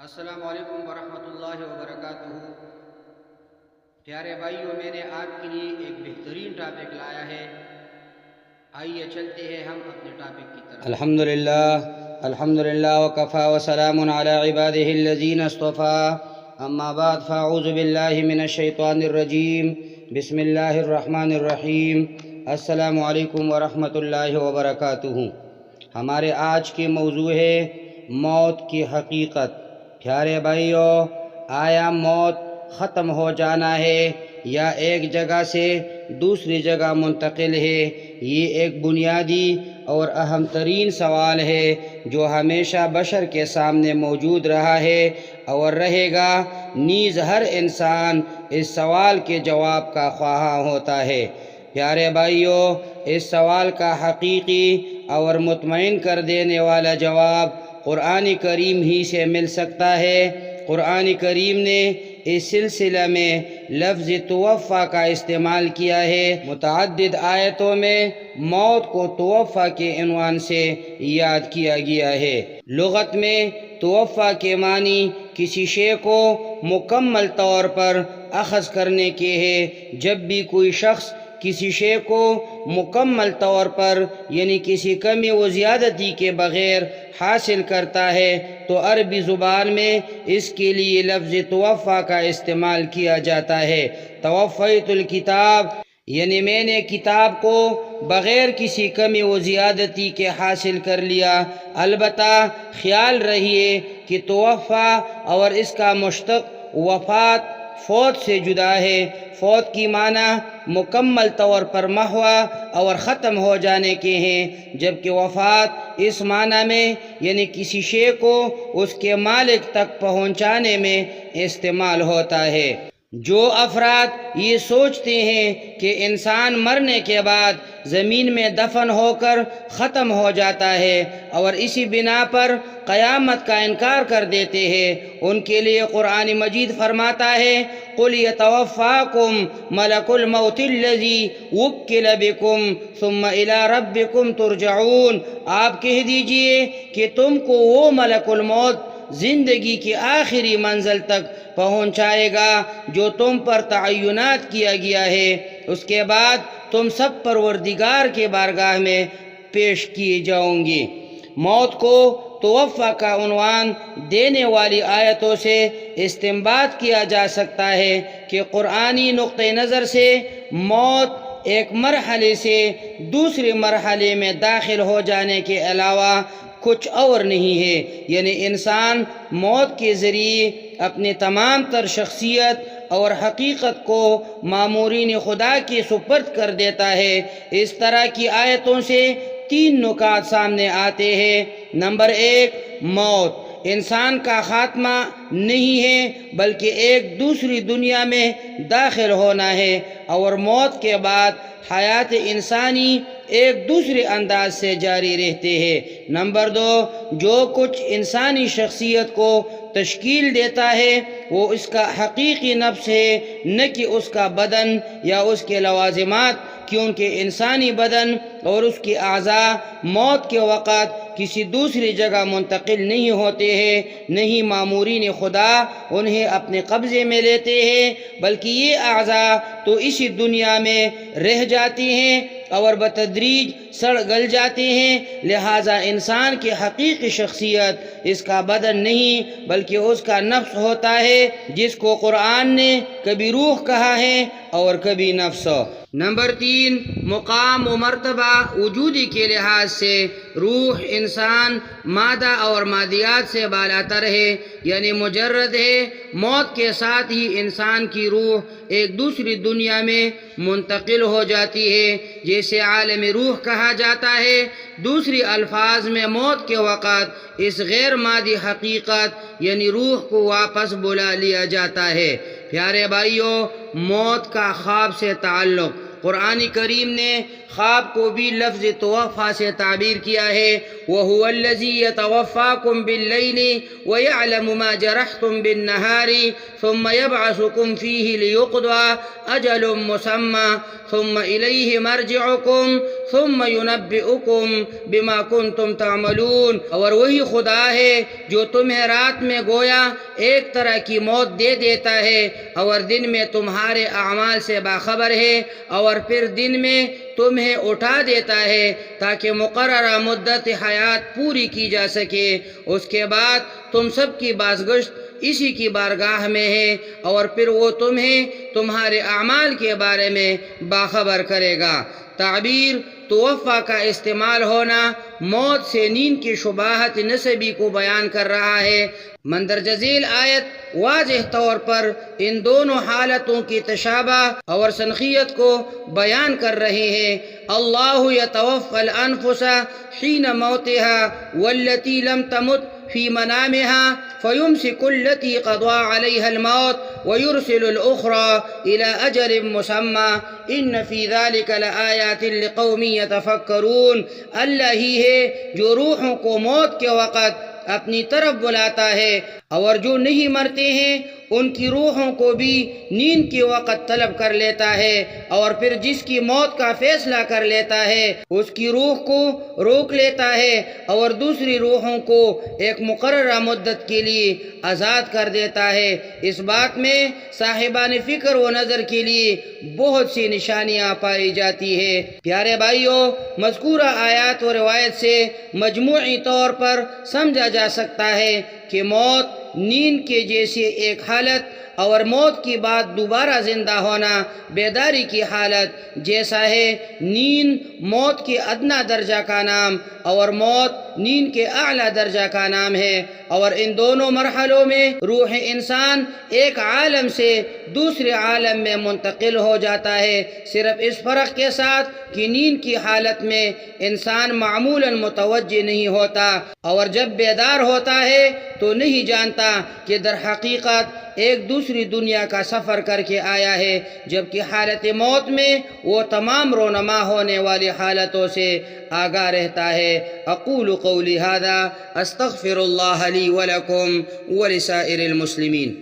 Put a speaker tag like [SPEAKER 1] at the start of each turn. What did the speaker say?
[SPEAKER 1] السلام علیکم ورحمۃ اللہ وبرکاتہ۔ پیارے بھائیوں، میں نے آپ کے لیے ایک بہترین ٹاپک لایا ہے، آئیے چلتے ہیں ہم اپنے ٹاپک کی طرف۔ الحمدللہ وکفا وسلام علی عبادہ الذین اصطفیٰ، اما بعد فاعوذ باللہ من الشیطان الرجیم، بسم اللہ الرحمن الرحیم۔ السلام علیکم ورحمۃ اللہ وبرکاتہ۔ ہمارے آج کے موضوع ہے موت کی حقیقت۔ پیارے بھائیوں، آیا موت ختم ہو جانا ہے یا ایک جگہ سے دوسری جگہ منتقل ہے؟ یہ ایک بنیادی اور اہم ترین سوال ہے جو ہمیشہ بشر کے سامنے موجود رہا ہے اور رہے گا۔ نیز ہر انسان اس سوال کے جواب کا خواہاں ہوتا ہے۔ پیارے بھائیوں، اس سوال کا حقیقی اور مطمئن کر دینے والا جواب قرآن کریم ہی سے مل سکتا ہے۔ قرآن کریم نے اس سلسلہ میں لفظ توفیٰ کا استعمال کیا ہے۔ متعدد آیتوں میں موت کو توفیٰ کے عنوان سے یاد کیا گیا ہے۔ لغت میں توفیٰ کے معنی کسی شے کو مکمل طور پر اخذ کرنے کے ہے۔ جب بھی کوئی شخص کسی شے کو مکمل طور پر یعنی کسی کمی و زیادتی کے بغیر حاصل کرتا ہے تو عربی زبان میں اس کے لیے لفظ توفیٰ کا استعمال کیا جاتا ہے۔ توفیت الکتاب یعنی میں نے کتاب کو بغیر کسی کمی و زیادتی کے حاصل کر لیا۔ البتہ خیال رہیے کہ توفیٰ اور اس کا مشتق وفات فوت سے جدا ہے۔ فوت کی معنی مکمل طور پر محو اور ختم ہو جانے کے ہیں، جبکہ وفات اس معنی میں یعنی کسی شے کو اس کے مالک تک پہنچانے میں استعمال ہوتا ہے۔ جو افراد یہ سوچتے ہیں کہ انسان مرنے کے بعد زمین میں دفن ہو کر ختم ہو جاتا ہے اور اسی بنا پر قیامت کا انکار کر دیتے ہیں، ان کے لیے قرآن مجید فرماتا ہے قُلْ يَتَوَفَّاكُمْ مَلَكُ الْمَوْتِ الَّذِي وُكِّلَ بِكُمْ ثُمَّ إِلَىٰ رَبِّكُمْ تُرْجَعُونَ۔ آپ کہہ دیجئے کہ تم کو وہ ملک الموت زندگی کی آخری منزل تک پہنچائے گا جو تم پر تعینات کیا گیا ہے، اس کے بعد تم سب پروردگار کے بارگاہ میں پیش کیے جاؤ گے۔ موت کو توفیٰ کا عنوان دینے والی آیتوں سے استنباط کیا جا سکتا ہے کہ قرآنی نقطہ نظر سے موت ایک مرحلے سے دوسرے مرحلے میں داخل ہو جانے کے علاوہ کچھ اور نہیں ہے، یعنی انسان موت کے ذریعے اپنی تمام تر شخصیت اور حقیقت کو مامورین خدا کے سپرد کر دیتا ہے۔ اس طرح کی آیتوں سے تین نکات سامنے آتے ہیں۔ نمبر ایک، موت انسان کا خاتمہ نہیں ہے بلکہ ایک دوسری دنیا میں داخل ہونا ہے، اور موت کے بعد حیات انسانی ایک دوسرے انداز سے جاری رہتے ہیں۔ نمبر دو، جو کچھ انسانی شخصیت کو تشکیل دیتا ہے وہ اس کا حقیقی نفس ہے، نہ کہ اس کا بدن یا اس کے لوازمات، کیونکہ انسانی بدن اور اس کے اعضاء موت کے وقت کسی دوسری جگہ منتقل نہیں ہوتے ہیں، نہ ہی مامورین خدا انہیں اپنے قبضے میں لیتے ہیں، بلکہ یہ اعضاء تو اسی دنیا میں رہ جاتی ہیں اور بتدریج سڑ گل جاتے ہیں۔ لہٰذا انسان کی حقیقی شخصیت اس کا بدن نہیں بلکہ اس کا نفس ہوتا ہے، جس کو قرآن نے کبھی روح کہا ہے اور کبھی نفس۔ نمبر تین، مقام و مرتبہ وجودی کے لحاظ سے روح انسان مادہ اور مادیات سے بالاتر ہے، یعنی مجرد ہے۔ موت کے ساتھ ہی انسان کی روح ایک دوسری دنیا میں منتقل ہو جاتی ہے، جیسے عالم روح کہا جاتا ہے۔ دوسری الفاظ میں موت کے وقت اس غیر مادی حقیقت یعنی روح کو واپس بلا لیا جاتا ہے۔ پیارے بھائیوں، موت کا خواب سے تعلق قرآن کریم نے خواب کو بھی لفظ توفیٰ سے تعبیر کیا ہے، وَهُوَ الَّذِي يَتَوَفَّاكُم بِاللَّيْلِ وَيَعْلَمُ مَا جَرَحْتُم بِالنَّهَارِ ثُمَّ يَبْعَثُكُم فِيهِ لِيُقْضَىٰ أَجَلٌ مُّسَمًّى ثُمَّ إِلَيْهِ مَرْجِعُكُمْ ثُمَّ يُنَبِّئُكُم بِمَا كُنتُمْ تَعْمَلُونَ۔ اور وہی خدا ہے جو تمہیں رات میں گویا ایک طرح کی موت دے دیتا ہے اور دن میں تمہارے اعمال سے باخبر ہے، اور پھر دن میں تمہیں اٹھا دیتا ہے تاکہ مقررہ مدت حیات پوری کی جا سکے۔ اس کے بعد تم سب کی بازگشت اسی کی بارگاہ میں ہے، اور پھر وہ تمہیں تمہارے اعمال کے بارے میں باخبر کرے گا۔ تعبیر توفیٰ کا استعمال ہونا موت سے نیند کی شباہت نسبی کو بیان کر رہا ہے۔ مندرجہ ذیل آیت واضح طور پر ان دونوں حالتوں کی تشابہ اور سنخیت کو بیان کر رہے ہیں۔ اللہ یتوفی الانفس حین موتها والتی لم تمت فی منامها فیمسک التی قضى علیها الموت ویرسل الاخرى الى اجل مسمى ان فی ذلک لآیات لقوم یتفکرون۔ اللہ ہی ہے جو روحوں کو موت کے وقت اپنی طرف بلاتا ہے، اور جو نہیں مرتے ہیں ان کی روحوں کو بھی نیند کے وقت طلب کر لیتا ہے، اور پھر جس کی موت کا فیصلہ کر لیتا ہے اس کی روح کو روک لیتا ہے اور دوسری روحوں کو ایک مقررہ مدت کے لیے آزاد کر دیتا ہے۔ اس بات میں صاحبان فکر و نظر کے لیے بہت سی نشانیاں پائی جاتی ہے۔ پیارے بھائیوں، مذکورہ آیات و روایت سے مجموعی طور پر سمجھا جا سکتا ہے کہ موت نیند کے جیسے ایک حالت اور موت کی بعد دوبارہ زندہ ہونا بیداری کی حالت جیسا ہے۔ نیند موت کے ادنا درجہ کا نام اور موت نیند کے اعلیٰ درجہ کا نام ہے، اور ان دونوں مرحلوں میں روح انسان ایک عالم سے دوسرے عالم میں منتقل ہو جاتا ہے، صرف اس فرق کے ساتھ کہ نیند کی حالت میں انسان معمولاً متوجہ نہیں ہوتا، اور جب بیدار ہوتا ہے تو نہیں جانتا کہ در حقیقت ایک دوسری دنیا کا سفر کر کے آیا ہے، جبکہ حالت موت میں وہ تمام رونما ہونے والی حالتوں سے آگاہ رہتا ہے۔ اقول قولی ھذا استغفر اللہ لی ولکم ولسائر المسلمین۔